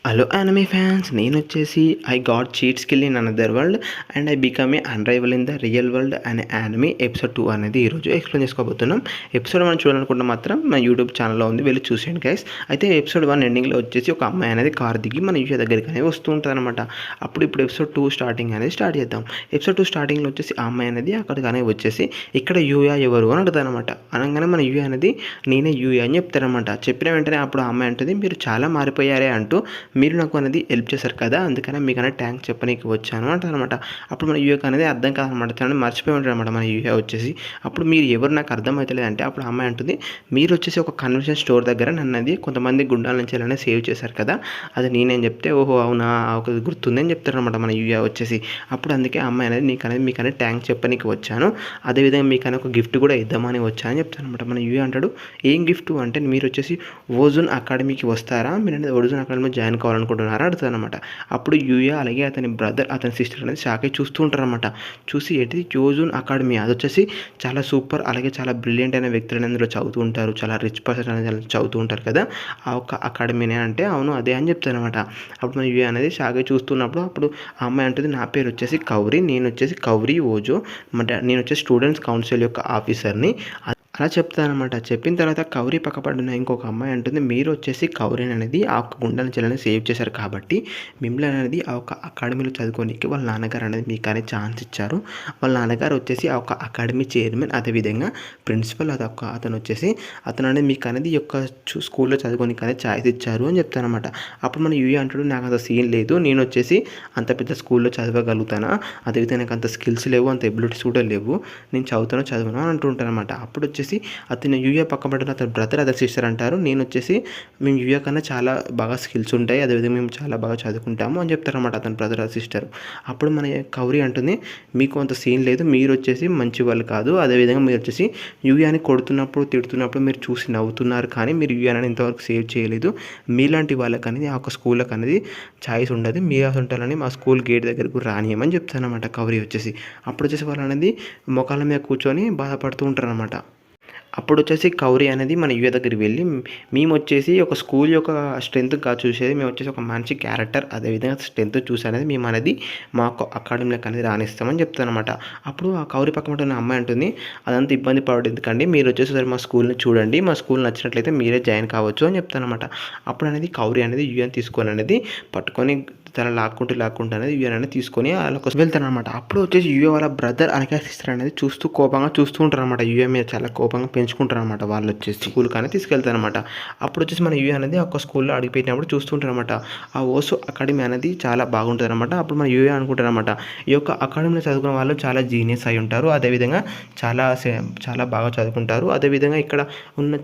Hello anime fans, నేను వచ్చేసి I got cheat skill in another world and I become a unrival in the real world అనే anime episode 2 అనేది ఈరోజు explain చేసుకోబోతున్నాం. Episode 1 చూడాలనుకుంటే మాత్రం మా యూట్యూబ్ ఛానల్లో ఉంది, వెళ్ళి చూసేయండి గైస్. అయితే ఎపిసోడ్ 1 ఎండింగ్లో వచ్చేసి ఒక అమ్మాయి అనేది కార్ దిగి మన యూఏ దగ్గరికి అనేది వస్తూ ఉంటుంది అనమాట. ఇప్పుడు ఎపిసోడ్ 2 స్టార్టింగ్ అనేది స్టార్ట్ చేద్దాం. ఎపిసోడ్ 2 స్టార్టింగ్లో వచ్చేసి ఆ అమ్మాయి అనేది అక్కడికి అనేది వచ్చేసి ఇక్కడ యూయా ఎవరు అని అడుగుతాను అనమాట. అనగానే మన యూఏ అనేది నేనే యూఏ అని చెప్తారనమాట. చెప్పిన వెంటనే అప్పుడు ఆ అమ్మాయి అంటుంది, మీరు చాలా మారిపోయారే అంటూ, మీరు నాకు అనేది హెల్ప్ చేశారు కదా, అందుకనే మీకు అనేది థ్యాంక్స్ చెప్పనీకి వచ్చాను అంటారనమాట. అప్పుడు మన యూఏకి అనేది అర్థం కాదనమాట, తనని మర్చిపోయి ఉంటారు అనమాట మన యూఏ వచ్చేసి. అప్పుడు మీరు ఎవరు నాకు అర్థమవుతలేదు అంటే అప్పుడు అమ్మాయి అంటుంది, మీరు వచ్చేసి ఒక కన్వెన్షన్ స్టోర్ దగ్గర నన్నది కొంతమంది గుండాల నుంచి అలానే సేవ్ చేశారు కదా, అది నేనేం చెప్తే ఓహో అవునా ఒక గుర్తుంది అని చెప్తారనమాట మన యూఏ వచ్చేసి. అప్పుడు అందుకే అమ్మాయి అనేది మీకు అనేది థ్యాంక్స్ చెప్పనీకి వచ్చాను, అదేవిధంగా మీకు అనేది ఒక గిఫ్ట్ కూడా ఇద్దామని వచ్చానని చెప్తాను అనమాట. మన యూఏ అంటాడు, ఏం గిఫ్ట్ అంటే మీరు వచ్చేసి ఓజోన్ అకాడమీకి వస్తారా, మీరు అనేది ఓజోన్ అకాడమీ జాయిన్ కావాలనుకుంటున్నారా అడుగుతాను అనమాట. అప్పుడు యూఏ అలాగే అతని బ్రదర్ అతని సిస్టర్ అనేది షాక్ అయి చూస్తూ ఉంటారనమాట. చూసి ఏంటి ఓజోన్ అకాడమీ, అది వచ్చేసి చాలా సూపర్ అలాగే చాలా బ్రిలియంట్ అయిన వ్యక్తులు అందులో చదువుతూ ఉంటారు, చాలా రిచ్ పర్సన్ అనేది చదువుతూ ఉంటారు కదా, ఆ ఒక్క అకాడమీనే అంటే అవును అదే అని చెప్తారనమాట. అప్పుడు మన యూఏ అనేది షాక్ అయి చూస్తున్నప్పుడు అప్పుడు ఆ అమ్మాయి అంటుంది, నా పేరు వచ్చేసి కౌరి, నేను వచ్చేసి కౌరి ఓజో, నేను వచ్చేసి స్టూడెంట్స్ కౌన్సిల్ యొక్క ఆఫీసర్ని అలా చెప్తానమాట. చెప్పిన తర్వాత కౌరి పక్కపడిన ఇంకొక అమ్మాయి అంటుంది, మీరు వచ్చేసి కౌరిని అనేది ఆ ఒక్క గుండెల చెల్లని సేవ్ చేశారు కాబట్టి మిమ్మల్ని అనేది ఆ ఒక అకాడమీలో చదువుకోనికి వాళ్ళ నాన్నగారు అనేది మీకు అనేది ఛాన్స్ ఇచ్చారు. వాళ్ళ నాన్నగారు వచ్చేసి ఆ ఒక అకాడమీ చైర్మన్, అదేవిధంగా ప్రిన్సిపల్, అతను వచ్చేసి అతను అనేది మీకు అనేది ఈ యొక్క స్కూల్లో చదువుకోనికి అనేది ఛాయిస్ ఇచ్చారు అని చెప్తానమాట. అప్పుడు మన యూఏ అంటాడు, నాకు అంత సీన్ లేదు, నేను వచ్చేసి అంత పెద్ద స్కూల్లో చదవగలుగుతానా, అదేవిధంగా నాకు అంత స్కిల్స్ లేవు, అంత ఎబిలిటీస్ కూడా లేవు, నేను చదవను అని అంటుంటాను అనమాట. అప్పుడు వచ్చేసి అతను యూఏ పక్కపడిన అతని బ్రదర్ అతని సిస్టర్ అంటారు, నేను వచ్చేసి మేము యూఏ కన్నా చాలా బాగా స్కిల్స్ ఉంటాయి, అదేవిధంగా మేము చాలా బాగా చదువుకుంటాము అని చెప్తారన్నమాట అతని బ్రదర్ సిస్టర్. అప్పుడు మన కౌరి అంటుంది, మీకు అంత సీన్ లేదు, మీరు వచ్చేసి మంచి వాళ్ళు కాదు, అదేవిధంగా మీరు వచ్చేసి యూఏని కొడుతున్నప్పుడు తిడుతున్నప్పుడు మీరు చూసి నవ్వుతున్నారు, కానీ మీరు యూఏని ఇంతవరకు సేవ్ చేయలేదు, మీలాంటి వాళ్ళకి అనేది ఆ ఒక స్కూళ్ళకి అనేది ఛాయిస్ ఉండదు, మీరు అసలు ఉంటారని మా స్కూల్ గేట్ దగ్గరకు రానియమని చెప్తానమాట కౌరి వచ్చేసి. అప్పుడు వచ్చేసి వాళ్ళు అనేది మొక్కల మీద కూర్చొని బాధపడుతూ ఉంటారనమాట. అప్పుడు వచ్చేసి కౌరి అనేది మన యూఏ దగ్గరికి వెళ్ళి, మేము వచ్చేసి ఒక స్కూల్ యొక్క స్ట్రెంత్ కాదు చూసేది, మేము వచ్చేసి ఒక మంచి క్యారెక్టర్ అదేవిధంగా స్ట్రెంత్ చూసి అనేది మేము అనేది మా అకాడమీలకు అనేది రాణిస్తామని చెప్తానమాట. అప్పుడు ఆ కౌరి పక్కన ఉన్న అమ్మాయి అంటుంది, అదంతా ఇబ్బంది పడదు ఎందుకండి, మీరు వచ్చేసి సరే మా స్కూల్ని చూడండి, మా స్కూల్ నచ్చినట్లయితే మీరే జాయిన్ కావచ్చు అని చెప్తానమాట. అప్పుడు అనేది కౌరి అనేది యూఏని తీసుకొని అనేది పట్టుకొని తన లాక్కుంటూ అనేది యూఏ అనేది తీసుకొని వాళ్ళకి వెళ్తారనమాట. అప్పుడు వచ్చేసి యూఏ వాళ్ళ బ్రదర్ అలాగే సిస్టర్ అనేది కోపంగా చూస్తూ ఉంటారు అనమాట. యూఏ మీద చాలా కోపంగా పెంచుకుంటారు అనమాట. వాళ్ళు వచ్చేసి స్కూల్కి అనేది తీసుకెళ్తారనమాట. అప్పుడు వచ్చేసి మన యూఏ అనేది ఒక స్కూల్లో అడిగిపెట్టినప్పుడు చూస్తుంటారు అనమాట. ఆ ఓసో అకాడమీ అనేది చాలా బాగుంటుంది అనమాట. అప్పుడు మన యూఏ అనుకుంటారు అనమాట, ఈ యొక్క అకాడమీలో చదువుకున్న వాళ్ళు చాలా జీనియస్ అయి ఉంటారు, అదేవిధంగా చాలా బాగా చదువుకుంటారు, అదేవిధంగా ఇక్కడ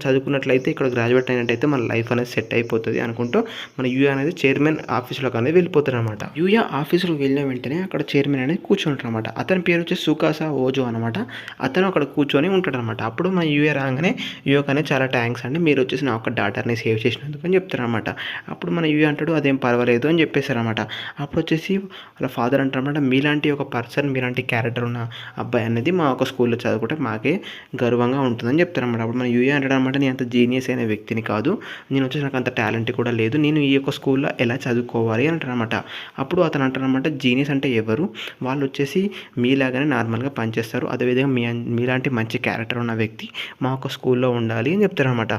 చదువుకున్నట్లయితే ఇక్కడ గ్రాడ్యుయేట్ అయినట్టయితే మన లైఫ్ అనేది సెట్ అయిపోతుంది అనుకుంటూ మన యూఏ అనేది చైర్మన్ ఆఫీస్లోకి అనేది వెళ్ళిపోతారు అనమాట. యూఏ ఆఫీసులోకి వెళ్ళిన వెంటనే అక్కడ చైర్మన్ అనేది కూర్చుంటారు అనమాట. అతని పేరు వచ్చి సుకాసా ఓజో అనమాట. అతను అక్కడ కూర్చొని ఉంటాడు అనమాట. అప్పుడు మన యూఏ రాగానే యూఏకి అనేది చాలా థ్యాంక్స్ అండి, మీరు వచ్చేసి నా ఒక డాటర్ని సేవ్ చేసినందుకు అని చెప్తారనమాట. అప్పుడు మన యూఏ అంటాడు, అదేం పర్వాలేదు అని చెప్పేశారనమాట. అప్పుడు వచ్చేసి వాళ్ళ ఫాదర్ అంటారనమాట, మీలాంటి ఒక పర్సన్, మీలాంటి క్యారెక్టర్ ఉన్న అబ్బాయి అనేది మా ఒక స్కూల్లో చదువుకుంటే మాకే గర్వంగా ఉంటుందని చెప్తారనమాట. అప్పుడు మన యూఏ అంటాడు అనమాట, నేను అంత జీనియస్ అయిన వ్యక్తిని కాదు, నేను వచ్చేసి నాకు అంత టాలెంట్ కూడా లేదు, నేను ఈ యొక్క స్కూల్లో ఎలా చదువుకోవాలి అంటారనమాట. అప్పుడు అతను అంటారనమాట, జీనియస్ అంటే ఎవరు, వాళ్ళు వచ్చేసి మీలాగానే నార్మల్గా పనిచేస్తారు, అదేవిధంగా మీలాంటి మంచి క్యారెక్టర్ ఉన్న వ్యక్తి మా ఒక స్కూల్లో ఉండాలి అని చెప్తారనమాట.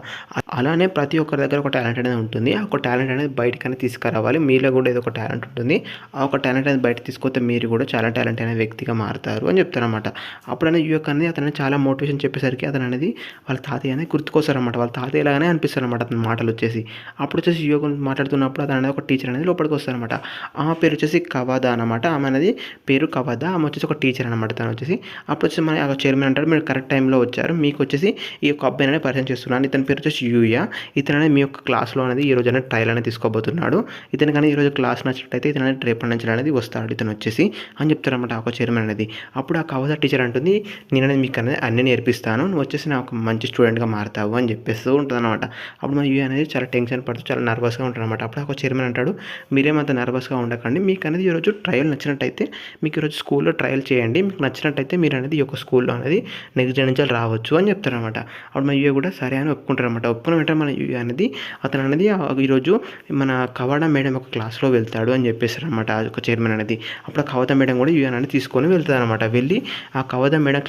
అలానే ప్రతి ఒక్కరి దగ్గర ఒక టాలెంట్ అనేది ఉంటుంది, ఆ ఒక టాలెంట్ అనేది బయటకనే తీసుకురావాలి, మీలో కూడా ఏదో ఒక టాలెంట్ ఉంటుంది, ఆ ఒక టాలెంట్ అనేది బయట తీసుకొస్తే మీరు కూడా చాలా టాలెంట్ అయిన వ్యక్తిగా మారుతారు అని చెప్తారనమాట. అప్పుడనే యువక్ అనేది అతను చాలా మోటివేషన్ చెప్పేసరికి అతను అనేది వాళ్ళ తాతయ్య అనేది గుర్తుకొస్తారనమాట. వాళ్ళ తాతయ్య లాగానే అనిపిస్తారనమాట అతని మాటలు వచ్చేసి. అప్పుడు వచ్చేసి యువక్ మాట్లాడుతున్నప్పుడు అతను అనేది ఒక టీచర్ అనేది లోపలికి వస్తారనమాట. ఆమె పేరు వచ్చేసి కవాదా అనమాట. ఆమె అనేది పేరు కవాదా, ఆమె వచ్చేసి ఒక టీచర్ అనమాట తను వచ్చేసి. అప్పుడు వచ్చేసి మన చైర్మన్ అంటారు, మీరు కరెక్ట్ టైంలో వచ్చారు, మీకు వచ్చేసి ఈ యొక్క అబ్బాయి అనేది పరిచయం చేస్తున్నాను, ఇతని పేరు వచ్చేసి యూయా, ఇతను అనేది మీ యొక్క క్లాస్లో అనేది ఈ రోజు అనేది ట్రయల్ అనేది తీసుకోబోతున్నాడు, ఇతను కానీ ఈరోజు క్లాస్ నచ్చినట్టయితే ఇతను అనేది రేపటి నుంచి అనేది వస్తాడు ఇతను వచ్చేసి అని చెప్తారనమాట ఒక చైర్మన్ అనేది. అప్పుడు ఆ కవాదా టీచర్ అంటుంది, నేను అనేది మీకు అనేది అన్నీ నేర్పిస్తాను, నువ్వు వచ్చేసి నాకు మంచి స్టూడెంట్గా మారుతావు అని చెప్పేస్తూ ఉంటుంది అనమాట. అప్పుడు మన యూఏ అనేది చాలా టెన్షన్ పడుతూ చాలా నర్వస్గా ఉంటాడు అనమాట. అప్పుడు ఒక చైర్మన్ అంటాడు, మీరేమంత నర్వస్గా ఉండకండి, మీకు అనేది ఈరోజు ట్రయల్ నచ్చినట్టయితే మీకు ఈరోజు స్కూల్లో ట్రయల్ చేయండి, మీకు నచ్చినట్టయితే మీరు అనేది ఈ యొక్క స్కూల్లో అనేది నెక్స్ట్ డే నుంచి రావచ్చు అని చెప్తారనమాట. చెప్తారనమాట. అప్పుడు మన యూఏ కూడా సరే అని ఒప్పుకుంటారనమాట. ఒప్పుకున్న వెంటనే మన యూఏ అనేది అతను అనేది ఈరోజు మన కవాడా మేడం ఒక క్లాస్లో వెళ్తాడు అని చెప్పేస్తారనమాట ఒక చైర్మన్ అనేది. అప్పుడు ఆ కవిత మేడం కూడా యూఏ అనేది తీసుకొని వెళ్తారనమాట. వెళ్ళి ఆ కవిత మేడం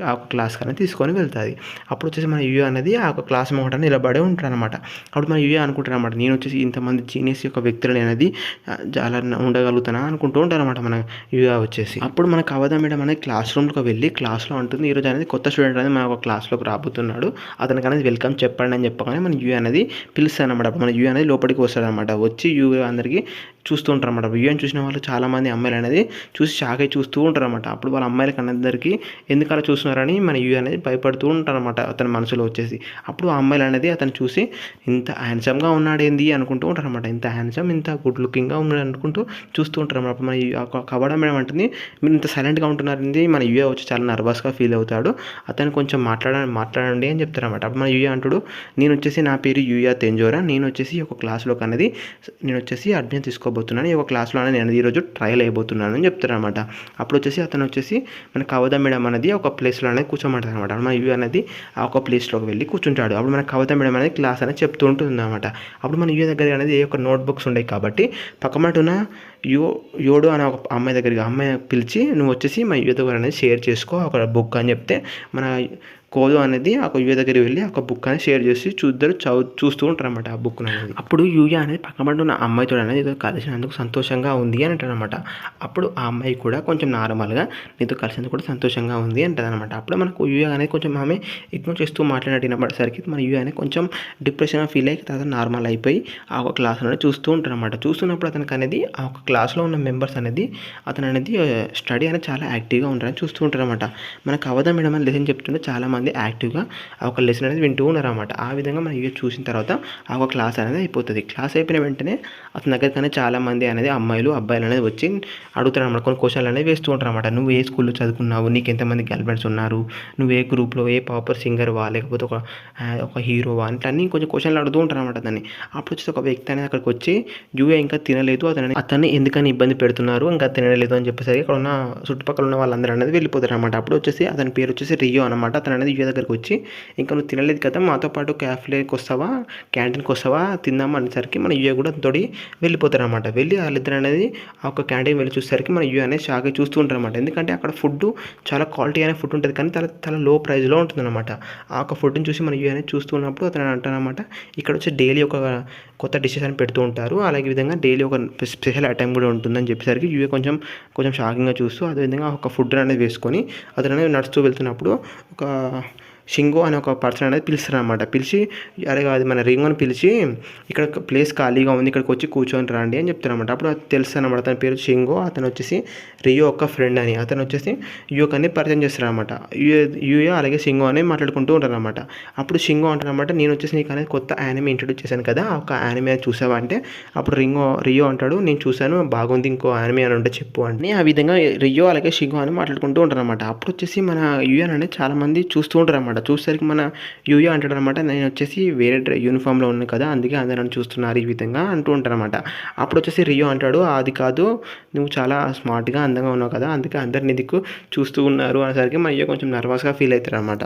ఆ ఒక క్లాస్ అనేది తీసుకొని వెళ్తుంది. అప్పుడు వచ్చేసి మన యూఏ అనేది ఆ ఒక క్లాస్ మొదట నిలబడే ఉంటారనమాట. అప్పుడు మన యూఏ అనుకుంటారనమాట, నేను వచ్చేసి ఇంతమంది జీనియస్ యొక్క వ్యక్తులను అనేది చాలా ఉండగలుగుతానా అనుకుంటూ ఉంటారనమాట మన యూఏ వచ్చేసి. అప్పుడు మన కవిత మేడం అనేది క్లాస్ రూమ్లోకి వెళ్ళి క్లాస్లో ఉంటుంది, ఈరోజు అనేది కొత్త స్టూడెంట్ అనేది మన ఒక క్లాస్లోకి రాబోతున్నాడు, అతనికి అనేది వెల్కమ్ చెప్పండి అని చెప్పగానే మన యూఏ అనేది పిలుస్తారనమాట. అప్పుడు మన యూఏ అనేది లోపలికి వస్తాడనమాట. వచ్చి యూఏ అందరికీ చూస్తూ ఉంటారు అనమాట. యూఏని చూసిన వాళ్ళు చాలామంది అమ్మాయిలు అనేది చూసి షాక్ అయి చూస్తూ ఉంటారు అనమాట. అప్పుడు వాళ్ళ అమ్మాయిలకి అందరికీ ఎందుకు అలా చూస్తున్నారని మన యూఏ అనేది భయపడుతూ ఉంటారు అనమాట అతని మనసులో వచ్చేసి. అప్పుడు ఆ అమ్మాయిలు అనేది అతను చూసి ఇంత హ్యాండ్సమ్గా ఉన్నాడు ఏంది అనుకుంటూ ఉంటారు అనమాట. ఇంత హ్యాండ్సమ్, ఇంత గుడ్ లుకింగ్గా ఉన్నాడు అనుకుంటూ చూస్తూ ఉంటారు అనమాట. అప్పుడు మన కవడం మేడం అంటుంది, మీరు ఇంత సైలెంట్గా ఉంటున్నారండి. మన యూఏ వచ్చి చాలా నర్వస్గా ఫీల్ అవుతాడు, అతను కొంచెం మాట్లాడండి అని చెప్తారన్నమాట. అప్పుడు మన యూఏ అంటాడు, నేను వచ్చేసి నా పేరు యూయా తెంజోరా, నేను వచ్చేసి ఒక క్లాస్లోకి అనేది నేను వచ్చేసి అడ్మిషన్ తీసుకోబోతున్నాను, ఈ ఒక క్లాస్లో అనేది నేను ఈరోజు ట్రయల్ అయిపోతున్నాను అని చెప్తారనమాట. అప్పుడు వచ్చేసి అతను వచ్చేసి మన కవిత మేడం అనేది ఒక ప్లేస్లో అనేది కూర్చోమంటారు అనమాట. మన యూఏ అనేది ఆ ఒక ప్లేస్లోకి వెళ్ళి కూర్చుంటాడు. అప్పుడు మన కవిత మేడం అనేది క్లాస్ అనేది చెప్తూ ఉంటుంది అనమాట. అప్పుడు మన యూఏ దగ్గర అనేది ఏ ఒక నోట్బుక్స్ ఉన్నాయి కాబట్టి పక్కమటున యోడు అనే ఒక అమ్మాయి దగ్గరికి అమ్మాయి పిలిచి, నువ్వు వచ్చేసి మా యూఏ దగ్గర అనేది షేర్ చేసుకో ఒక బుక్ అని చెప్తే మన కోదు అనేది ఆ యూఏ దగ్గరికి వెళ్ళి ఒక బుక్ అనేది షేర్ చేసి చూస్తూ ఉంటారు అనమాట ఆ బుక్ అనేది. అప్పుడు యూఏ అనేది పక్కన ఉన్న అమ్మాయితో అనేది ఏదో కలిసినందుకు సంతోషంగా ఉంది అని అంటారనమాట. అప్పుడు ఆ అమ్మాయి కూడా కొంచెం నార్మల్గా నీతో కలిసినందుకు కూడా సంతోషంగా ఉంది అంటుంది అనమాట. అప్పుడు మనకు యూఏ అనేది కొంచెం ఆమె ఇగ్నోర్ చేస్తూ మాట్లాడినప్పటిసరికి మన యూఏ అనేది కొంచెం డిప్రెషన్గా ఫీల్ అయ్యి తర్వాత నార్మల్ అయిపోయి ఆ ఒక క్లాస్ అనేది చూస్తూ ఉంటారనమాట. చూస్తున్నప్పుడు అతనికి అనేది ఆ ఒక క్లాస్లో ఉన్న మెంబర్స్ అనేది అతను అనేది స్టడీ అనేది చాలా యాక్టివ్గా ఉంటారని చూస్తూ ఉంటారనమాట. మనకు కవిత మేడం అని లెసన్ చెప్తుంటే చాలామంది యాక్టివ్గా ఆ ఒక లెసన్ అనేది వింటూ ఉన్నారన్నమాట. ఆ విధంగా మనం ఇవి చూసిన తర్వాత ఆ ఒక క్లాస్ అనేది అయిపోతుంది. క్లాస్ అయిపోయిన వెంటనే అతని దగ్గరికి చాలామంది అనేది అబ్బాయిలు అనేది వచ్చి అడుగుతారు అన్నమాట. కొన్ని క్వశ్చన్లు అనేవి వేస్తూ ఉంటారు అన్నమాట. నువ్వు ఏ స్కూల్లో చదువుకున్నావు, నీకు ఎంతమంది గర్ల్ ఫ్రెండ్స్ ఉన్నారు, నువ్వు ఏ గ్రూప్లో ఏ పాపర్ సింగర్వా లేకపోతే ఒక హీరోవా అంటే అన్ని కొంచెం క్వశ్చన్లు అడుగుతూ ఉంటారు అన్నమాట దాన్ని. అప్పుడు వచ్చేసి ఒక వ్యక్తి అనేది అక్కడికి వచ్చి యూఏ ఇంకా తినలేదు, అతన్ని ఎందుకని ఇబ్బంది పెడుతున్నారు, ఇంకా తినలేదు అని చెప్పేసరికి అక్కడ ఉన్న చుట్టుపక్కల ఉన్న వాళ్ళందరూ అనేది వెళ్ళిపోతారు అనమాట. అప్పుడు వచ్చేసి అతని పేరు వచ్చేసి రియో అనమాట. అతను అనేది యూఏ దగ్గరికి వచ్చి, ఇంకా నువ్వు తినలేదు కదా, మాతో పాటు క్యాఫ్లేకి వస్తావా, క్యాంటీన్కి వస్తావా తిందాం అనేసరికి మన యూఏ కూడా తోడి వెళ్ళిపోతారు అనమాట. వెళ్ళి వాళ్ళిద్దరు అనేది ఆ ఒక క్యాంటీన్ వెళ్ళి చూసేసరికి మన యూఏ అనేది షాక్ అయి చూస్తూ ఉంటారు అనమాట. ఎందుకంటే అక్కడ ఫుడ్ చాలా క్వాలిటీ అనే ఫుడ్ ఉంటుంది, కానీ చాలా లో ప్రైస్లో ఉంటుంది అనమాట. ఆ ఒక ఫుడ్ని చూసి మన యూఏ అనేది చూస్తూ ఉన్నప్పుడు అతను అంటారనమాట, ఇక్కడ వచ్చి డైలీ ఒక కొత్త డిషెస్ అని పెడుతూ ఉంటారు, అలాగే విధంగా డైలీ ఒక స్పెషల్ ఐటమ్ కూడా ఉంటుందని చెప్పేసరికి యూఏ కొంచెం షాకింగ్గా చూస్తూ అదేవిధంగా ఒక ఫుడ్ అనేది వేసుకొని అతను అనేది నడుస్తూ వెళ్తున్నప్పుడు ఒక షింగో అనే ఒక పర్సన్ అనేది పిలుస్తారు అనమాట. పిలిచి, అరే అది మన రింగోని పిలిచి, ఇక్కడ ప్లేస్ ఖాళీగా ఉంది, ఇక్కడికి వచ్చి కూర్చొని రండి అని చెప్తారనమాట. అప్పుడు అది తెలుసు అనమాట, అతని పేరు షింగో, అతను వచ్చేసి రియో ఒక ఫ్రెండ్ అని, అతను వచ్చేసి యూయోకి పరిచయం చేస్తారనమాట. యూయో అలాగే షింగో అని మాట్లాడుకుంటూ ఉంటారనమాట. అప్పుడు షింగో అంటారనమాట, నేను వచ్చేసి నీకు అనేది కొత్త యానిమే ఇంట్రొడ్యూస్ చేశాను కదా, ఒక యానిమే చూసావా అంటే అప్పుడు రియో అంటాడు, నేను చూశాను బాగుంది, ఇంకో యానిమే అని ఉంటే చెప్పు అని. ఆ విధంగా రియో అలాగే షింగో అని మాట్లాడుకుంటూ ఉంటారనమాట. అప్పుడు వచ్చేసి మన యూఎన్ అనేది చాలామంది చూస్తూ ఉంటారు అనమాట. చూసేసరికి మన యూయో అంటాడు అనమాట, నేను వచ్చేసి వేరే యూనిఫామ్లో ఉన్నాను కదా, అందుకే అందరూ నన్ను చూస్తున్నారు ఈ విధంగా అంటూ ఉంటారనమాట. అప్పుడు వచ్చేసి రియో అంటాడు, అది కాదు, నువ్వు చాలా స్మార్ట్గా అందంగా ఉన్నావు కదా, అందుకే అందరు నీ దిక్కు చూస్తూ ఉన్నారు అనేసరికి మన యూయో కొంచెం నర్వస్గా ఫీల్ అవుతారు అనమాట.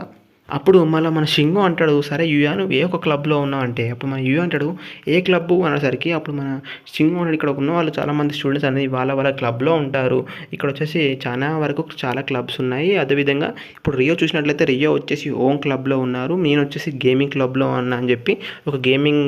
అప్పుడు మళ్ళీ మన షింగో అంటాడు, సరే యూయా నువ్వు ఏ ఒక క్లబ్లో ఉన్నావు అంటే అప్పుడు మన యూయా అంటాడు, ఏ క్లబ్బు అనేసరికి అప్పుడు మన షింగో అంటాడు, ఇక్కడ ఉన్న వాళ్ళు చాలామంది స్టూడెంట్స్ అనేది వాళ్ళ క్లబ్లో ఉంటారు, ఇక్కడ వచ్చేసి చాలా క్లబ్స్ ఉన్నాయి. అదేవిధంగా ఇప్పుడు రియో చూసినట్లయితే రియో వచ్చేసి ఓన్ క్లబ్లో ఉన్నారు, నేను వచ్చేసి గేమింగ్ క్లబ్లో ఉన్నా అని చెప్పి ఒక గేమింగ్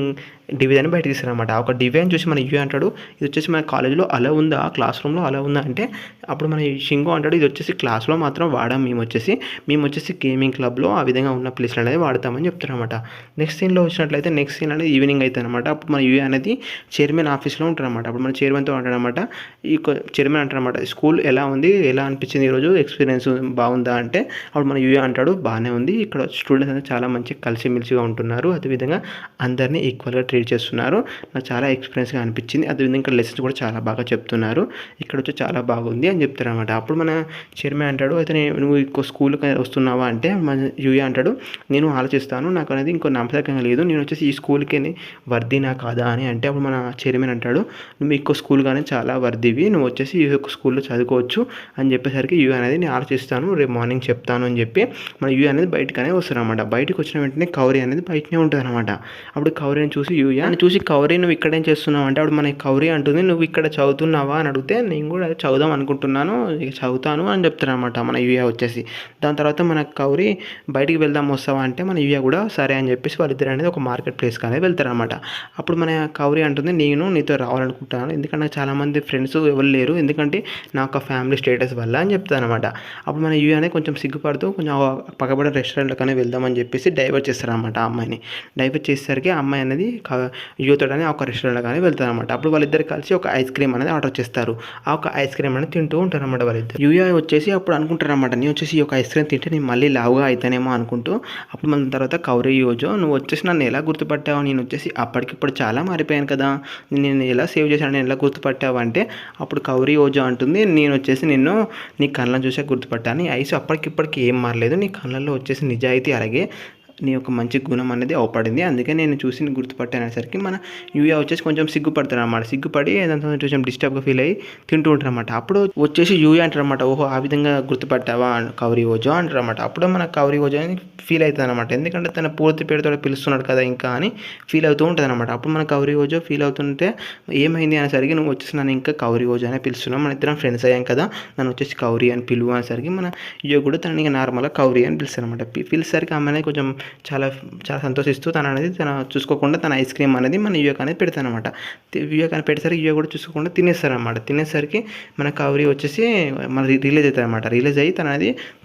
డివిజన్ బయట తీస్తారనమాట. ఒక డివిజన్ చూసి మన యూఏ అంటాడు, ఇది వచ్చేసి మన కాలేజీలో అలా ఉందా, క్లాస్ రూమ్లో అలా ఉందా అంటే అప్పుడు మన షింగో అంటాడు, ఇది వచ్చేసి క్లాస్లో మాత్రం వాడాం, మేము వచ్చేసి గేమింగ్ క్లబ్లో ఆ విధంగా ఉన్న ప్లేస్లు అనేది వాడతామని చెప్తారనమాట. నెక్స్ట్ సీన్లో వచ్చినట్లయితే నెక్స్ట్ సీన్ అనేది ఈవినింగ్ అవుతుంది అనమాట. అప్పుడు మన యూఏ అనేది చైర్మన్ ఆఫీస్లో ఉంటారనమాట. అప్పుడు మన చైర్మన్తో అంటాడనమాట, ఈ చైర్మన్ అంటారనమాట, స్కూల్ ఎలా ఉంది, ఎలా అనిపించింది ఈరోజు, ఎక్స్పీరియన్స్ బాగుందా అంటే అప్పుడు మన యూఏ అంటాడు, బాగానే ఉంది, ఇక్కడ స్టూడెంట్స్ అనేది చాలా మంచిగా కలిసిమెలిసిగా ఉంటున్నారు, అదేవిధంగా అందరినీ ఈక్వల్గా ట్రీట్ చేస్తున్నారు. నాకు చాలా ఎక్స్పీరియన్స్‌గా అనిపించింది. అదేవిధంగా ఇక్కడ లెసన్స్ కూడా చాలా బాగా చెప్తున్నారు. ఇక్కడ వచ్చి చాలా బాగుంది అని చెప్తారనమాట. అప్పుడు మన చైర్మన్ అంటాడు, అయితే నువ్వు ఇంకో స్కూల్‌కి వస్తున్నావా అంటే మన యూఏ అంటాడు, నేను ఆలోచిస్తాను. నాకు అనేది ఇంకో నమ్మకంగా లేదు. నేను వచ్చేసి ఈ స్కూల్‌కి వర్దీనా కాదా అని అంటే అప్పుడు మన చైర్మన్ అంటాడు, నువ్వు ఇంకో స్కూల్ కానీ చాలా వర్దివి. నువ్వు వచ్చేసి ఈ యొక్క స్కూల్‌లో చదువుకోవచ్చు అని చెప్పేసరికి యూఏ అనేది నేను ఆలోచిస్తాను. రేపు మార్నింగ్ చెప్తాను అని చెప్పి మన యూఏ అనేది బయటకనే వస్తారనమాట. బయటకు వచ్చిన వెంటనే కౌరి అనేది బయటనే ఉంటుందన్నమాట. అప్పుడు కౌరిని చూసి యూఏ చూసి కౌరి నువ్వు ఇక్కడేం చేస్తున్నావు అంటే అప్పుడు మన కౌరి అంటుంది, నువ్వు ఇక్కడ చదువుతున్నావా అని అడిగితే నేను కూడా చదువుదాం అనుకుంటున్నాను, ఇక చదువుతాను అని చెప్తారనమాట మన యూఏ వచ్చేసి. దాని తర్వాత మన కౌరి బయటికి వెళ్దాం వస్తావా అంటే మన యూఏ కూడా సరే అని చెప్పేసి వాళ్ళిద్దరు అనేది ఒక మార్కెట్ ప్లేస్కి అనేది వెళ్తారనమాట. అప్పుడు మన కౌరి అంటుంది, నేను నీతో రావాలనుకుంటున్నాను, ఎందుకంటే నాకు చాలామంది ఫ్రెండ్స్ ఎవరు లేరు, ఎందుకంటే నా ఒక ఫ్యామిలీ స్టేటస్ వల్ల అని చెప్తానమాట. అప్పుడు మన యూఏ అనేది కొంచెం సిగ్గుపడుతూ కొంచెం పక్కబడిన రెస్టారెంట్లోకనే వెళ్దామని చెప్పేసి డైవర్ట్ చేస్తారనమాట ఆ అమ్మాయిని. డైవర్ట్ చేసేసరికి ఆ అమ్మాయి అనేది యూతో అనేది ఒక రెస్టారెంట్లో కానీ వెళ్తారనమాట. అప్పుడు వాళ్ళిద్దరు కలిసి ఒక ఐస్ క్రీమ్ అనేది ఆర్డర్ చేస్తారు. ఆ ఒక ఐస్ క్రీమ్ అనేది తింటూ ఉంటారన్నమాట వాళ్ళిద్దరు. యూఏ వచ్చేసి అప్పుడు అనుకుంటారనమాట, నేను వచ్చేసి ఈ ఒక ఐస్ క్రీమ్ తింటే నేను మళ్ళీ లావుగా అవుతానేమో అనుకుంటూ. అప్పుడు మన తర్వాత కౌరి యోజో, నువ్వు వచ్చేసి నన్ను ఎలా గుర్తుపట్టావు, నేను వచ్చేసి అప్పటికిప్పుడు చాలా మారిపోయాను కదా, నేను ఎలా సేవ్ చేశాను, నేను ఎలా గుర్తుపట్టావు అంటే అప్పుడు కౌరి యోజో అంటుంది, నేను వచ్చేసి నిన్ను నీ కళ్ళను చూసే గుర్తుపట్టాను, నీ ఐస్ అప్పటికిప్పటికి ఏం మారలేదు, నీ కళ్ళల్లో వచ్చేసి నిజాయితీ అలాగే నీ యొక్క మంచి గుణం అనేది అవపడింది, అందుకే నేను చూసి గుర్తుపట్టానేసరికి మన యూఏ వచ్చేసి కొంచెం సిగ్గుపడతారు అన్నమాట. సిగ్గుపడి దాంతో కొంచెం డిస్టర్బ్గా ఫీల్ అయ్యి తింటూ ఉంటారు అనమాట. అప్పుడు వచ్చేసి యూఏ అంటారనమాట, ఓహో ఆ విధంగా గుర్తుపట్టావా కౌరి ఓజో అంటారనమాట. అప్పుడు మన కౌరి ఓజో అని ఫీల్ అవుతుంది అనమాట, ఎందుకంటే తన పూర్తి పేరుతో పిలుస్తున్నాడు కదా ఇంకా అని ఫీల్ అవుతూ ఉంటుంది అనమాట. అప్పుడు మన కౌరి ఓజో ఫీల్ అవుతుంటే ఏమైంది అనేసరికి, నువ్వు వచ్చేసి నన్ను ఇంకా కౌరి ఓజో అనే పిలుస్తున్నావు, మన ఇద్దరం ఫ్రెండ్స్ అయ్యాం కదా, నన్ను వచ్చేసి కౌరి అని పిలువు అనేసరికి మన యూఏ కూడా తనని నార్మల్గా కౌరి అని పిలుస్తారు అనమాట. పిలిచేసరికి ఆమె అనేది కొంచెం చాలా చాలా సంతోషిస్తూ తన అనేది తన చూసుకోకుండా తన ఐస్ క్రీమ్ అనేది మన యూఏ అనేది పెడతానమాట. యూఏ కానీ పెట్టేసరికి యూఏ కూడా చూసుకోకుండా తినేస్తారనమాట. తినేసరికి మన కౌరి వచ్చేసి మన రిలీజ్ అవుతుంది అనమాట. రిలీజ్ అయ్యి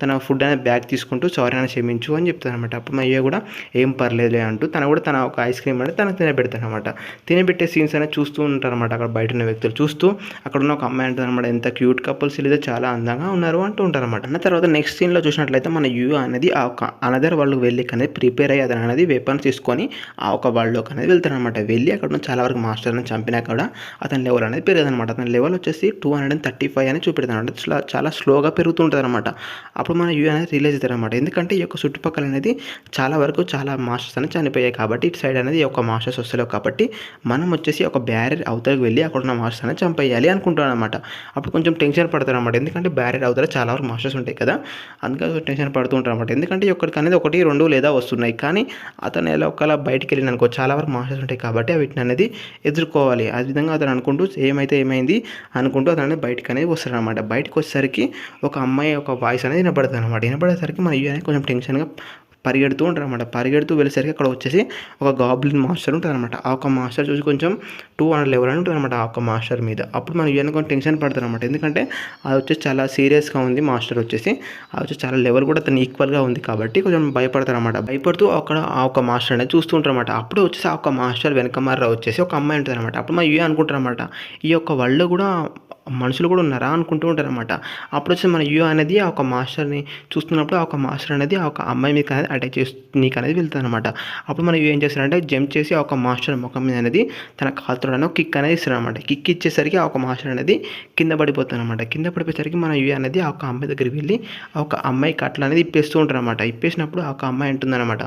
తన ఫుడ్ అనేది బ్యాగ్ తీసుకుంటూ సారీ అని క్షమించు అని చెప్తారనమాట. అప్పుడు మా యూఏ కూడా ఏం పర్లేదులే అంటూ తన ఒక ఐస్ క్రీమ్ అనేది తన తినబెడతారనమాట. తినబెట్టే సీన్స్ అనేది చూస్తూ ఉంటారనమాట. అక్కడ బయట ఉన్న వ్యక్తులు చూస్తూ అక్కడ ఉన్న ఒక అమ్మాయి అంటుంది అనమాట, ఎంత క్యూట్ కపుల్స్ లేదా చాలా అందంగా ఉన్నారు అంటూ ఉంటారనమాట. అన్న తర్వాత నెక్స్ట్ సీన్లో చూసినట్లయితే మన యూఏ అనేది ఆ ఒక అనదర్ వాళ్ళకి వెళ్ళి అనేది ప్రిపేర్ అయ్యి అతను అనేది వెపన్స్ తీసుకొని ఆ ఒక వరల్డ్లోకి అనేది వెళ్తారనమాట. వెళ్ళి అక్కడ ఉన్న చాలా వరకు మాస్టర్ని చంపినా కూడా అతని లెవెల్ అనేది పెరగదనమాట. అతని లెవెల్ వచ్చేసి 235 అని చూపెడతాను, అంటే చాలా స్లోగా పెరుగుతుంటుంది అనమాట. అప్పుడు మన యూఏ అనేది రిలీజ్ అవుతారనమాట. ఎందుకంటే ఈ యొక్క చుట్టుపక్కల అనేది చాలా మాస్టర్స్ అనేది చనిపోయాయి కాబట్టి ఇటు సైడ్ అనేది ఈ యొక్క మాస్టర్స్ వస్తలేవు కాబట్టి మనం వచ్చేసి ఒక బ్యారియర్ అవతలకు వెళ్ళి అక్కడ ఉన్న మాస్టర్స్ అనేది చంపేయాలి అనుకుంటాను అనమాట. అప్పుడు కొంచెం టెన్షన్ పడతారు అనమాట, ఎందుకంటే బ్యారియర్ అవతల చాలా వరకు మాస్టర్స్ ఉంటాయి కదా, అందుకని టెన్షన్ పడుతూ ఉంటారు అనమాట. ఎందుకంటే ఇక్కడికి అనేది 1, 2 లేదా వస్తున్నాయి, కానీ అతను ఎలా ఒకలా బయటికి వెళ్ళిన అనుకో చాలా వరకు మాస్టర్స్ ఉంటాయి కాబట్టి వీటిని అనేది ఎదుర్కోవాలి. ఆ విధంగా అతను అనుకుంటూ ఏమైంది అనుకుంటూ అతను అనేది బయటకు అనేది వస్తాడనమాట. బయటకు వచ్చేసరికి ఒక అమ్మాయి ఒక వాయిస్ అనేది వినపడుతుంది అనమాట. వినపడేసరికి మన యూఏ అనేది కొంచెం టెన్షన్గా పరిగెడుతూ ఉంటారనమాట. పరిగెడుతూ వెళ్ళేసరికి అక్కడ వచ్చేసి ఒక గాబ్లిన్ మాస్టర్ ఉంటుందన్నమాట. ఆ ఒక మాస్టర్ చూసి కొంచెం 200 లెవెల్ అని ఉంటుందన్నమాట ఆ ఒక మాస్టర్ మీద. అప్పుడు మన యూఎన్ కొంచెం టెన్షన్ పడతారనమాట, ఎందుకంటే అది వచ్చేసి చాలా సీరియస్గా ఉంది మాస్టర్ వచ్చేసి, అది వచ్చి చాలా లెవెల్ కూడా అతను ఈక్వల్గా ఉంది కాబట్టి కొంచెం భయపడతారనమాట. భయపడుతూ అక్కడ ఆ ఒక మాస్టర్ అనేది చూస్తూ ఉంటారన్నమాట. అప్పుడు వచ్చేసి ఆ ఒక మాస్టర్ వెనకమార వచ్చేసి ఒక అమ్మాయి ఉంటుంది అనమాట. అప్పుడు మా యూఏ అనుకుంటారనమాట, ఈ యొక్క వరల్డ్లో కూడా మనుషులు కూడా ఉన్నారా అనుకుంటూ ఉంటారనమాట. అప్పుడు వచ్చి మన యూఏ అనేది ఆ ఒక మాస్టర్ని చూస్తున్నప్పుడు ఆ ఒక మాస్టర్ అనేది ఆ ఒక అమ్మాయి మీద అనేది అటాక్ నీకు అనేది వెళ్తుంది అనమాట. అప్పుడు మనం ఏం చేస్తారంటే జంప్ చేసి ఆ ఒక మాస్టర్ ముఖం మీద అనేది తన కాలుతో కిక్ అనేది ఇస్తారనమాట. కిక్ ఇచ్చేసరికి ఆ ఒక మాస్టర్ అనేది కింద పడిపోతుంది అనమాట. కింద పడిపోయేసరికి మన యూఏ అనేది ఆ ఒక అమ్మాయి దగ్గరికి వెళ్ళి ఆ ఒక అమ్మాయి కట్లు అనేది ఇప్పేస్తూ ఉంటారు అనమాట. ఇప్పేసినప్పుడు ఆ ఒక అమ్మాయి అంటుందన్నమాట,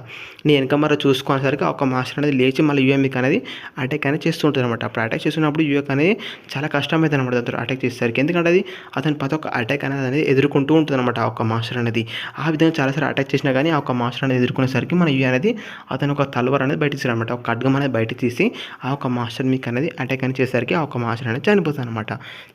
నీ వెనక మరో చూసుకునేసరికి ఆ ఒక మాస్టర్ అనేది లేచి మళ్ళీ యూఏ మీకు అనేది అటాక్ అనేది చేస్తూ ఉంటుంది అనమాట. అప్పుడు అటాక్ చేస్తున్నప్పుడు యూఏ అనేది చాలా కష్టమవుతుంది అనమాట దాంతో అటాక్ చేసేసరికి, ఎందుకంటే అది అతని ప్రతి ఒక్క అటాక్ అనేది ఎదుర్కొంటూ ఉంటుంది అనమాట ఆ ఒక మాస్టర్ అనేది. ఆ విధంగా చాలాసార్లు అటాక్ చేసినా కానీ ఆ ఒక మాస్టర్ అనేది ఎదుర్కొనేసరికి మన యూఏ అనేది అతను ఒక తలవారు అనేది బయట తీసారనమాట. ఒక ఖడ్గం అనేది బయట తీసి ఆ ఒక మాస్టర్ మీకు అనేది అటాక్ అని చేసేసరికి ఆ ఒక మాస్టర్ అనేది చనిపోతుంది అనమాట.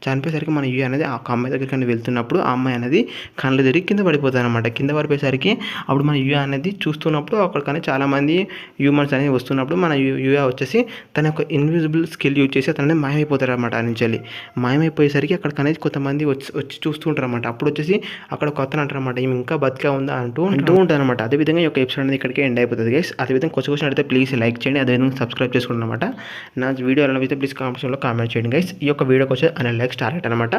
చనిపోయేసరికి మన యూఏ అనేది ఆ ఒక అమ్మాయి దగ్గరికి వెళ్తున్నప్పుడు ఆ అమ్మాయి అనేది కళ్ళు తిరిగి కింద పడిపోతుంది అనమాట. కింద పడిపోయేసరికి అప్పుడు మన యూఏ అనేది చూస్తున్నప్పుడు అక్కడికనే చాలామంది హ్యూమన్స్ అనేది వస్తున్నప్పుడు మన యూఏ వచ్చేసి తన యొక్క ఇన్విజిబుల్ స్కిల్ యూజ్ చేసి అతను మాయమైపోతారు అనమాట. ఆ నుంచి మాయమైపోయేసరికి అక్కడికి అనేది కొంతమంది వచ్చి చూస్తూ ఉంటారు అనమాట. అప్పుడు వచ్చేసి అక్కడ కొత్త అంటారనమాట, ఈమె ఇంకా బతికే ఉందా అంటూ ఉంటారు అనమాట. అదేవిధంగా ఈ యొక్క ఎపిసోడ్ అనేది ఇక్కడికే ఎండ్ అయిపోతుంది గైస్. అదేవిధంగా క్వశ్చన్ అడిగితే ప్లీజ్ లైక్ చేయండి, అదేవిధంగా సబ్స్క్రైబ్ చేసుకోండి అనమాట. నా వీడియో ఎలా అయితే ప్లీజ్ కామెంట్స్లో కామెంట్ చేయండి గైస్. ఈ యొక్క వీడియోకి వచ్చి అనలైక్స్ టార్గెట్ అనమాట.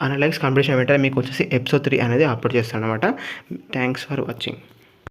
అనలైక్స్ కాంపిటీషన్ వెంటనే మీకు వచ్చేసి ఎపిసోడ్ 3 అనేది అప్లోడ్ చేస్తాను అనమాట. Thanks for watching.